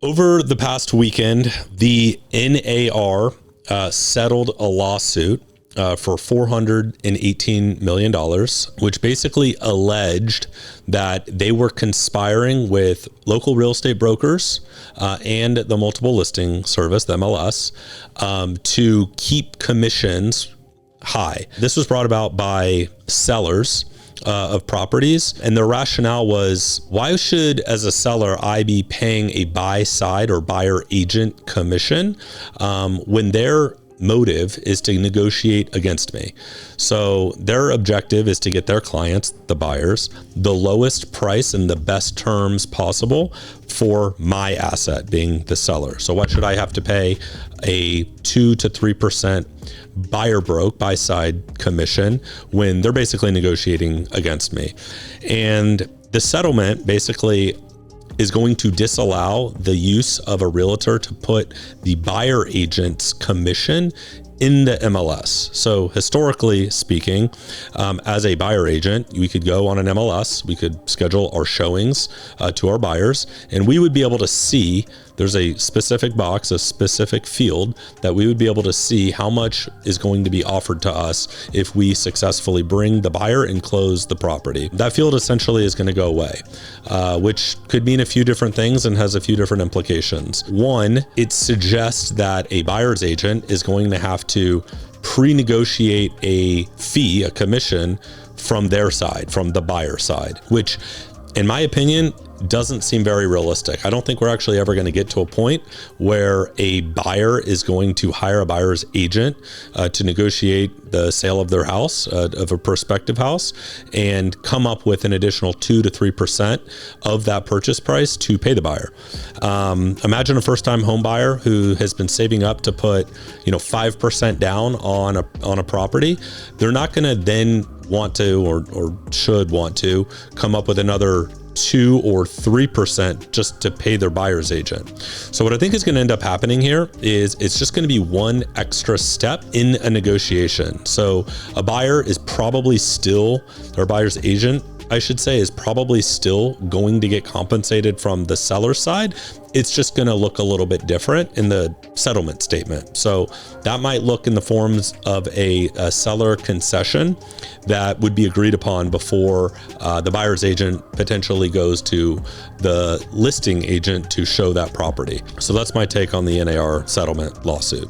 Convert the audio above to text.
Over the past weekend, the NAR settled a lawsuit for $418 million, which basically alleged that they were conspiring with local real estate brokers and the multiple listing service, the MLS, to keep commissions high. This was brought about by sellers of properties. And the rationale was, why should, as a seller, I be paying a buy side or buyer agent commission when their motive is to negotiate against me? So their objective is to get their clients, the buyers, the lowest price and the best terms possible for my asset, being the seller. So why should I have to pay a 2 to 3% buy side commission when they're basically negotiating against me? And the settlement basically is going to disallow the use of a realtor to put the buyer agent's commission in the MLS. So historically speaking, as a buyer agent, we could go on an MLS, we could schedule our showings to our buyers, and we would be able to see, there's a specific box, a specific field that we would be able to see how much is going to be offered to us if we successfully bring the buyer and close the property. That field essentially is going to go away, which could mean a few different things and has a few different implications. One, it suggests that a buyer's agent is going to have to pre-negotiate a fee, a commission from their side, from the buyer side, which in my opinion, doesn't seem very realistic. I don't think we're actually ever going to get to a point where a buyer is going to hire a buyer's agent to negotiate the sale of their house, of a prospective house, and come up with an additional 2 to 3% of that purchase price to pay the buyer. Imagine a first-time home buyer who has been saving up to put, 5% down on a property. They're not going to then want to or should want to come up with another 2 or 3% just to pay their buyer's agent. So what I think is going to end up happening here is it's just going to be one extra step in a negotiation. So a buyer is probably still, or buyer's agent, I should say, is probably still going to get compensated from the seller's side. It's just going to look a little bit different in the settlement statement. So that might look in the forms of a seller concession that would be agreed upon before the buyer's agent potentially goes to the listing agent to show that property. So that's my take on the NAR settlement lawsuit.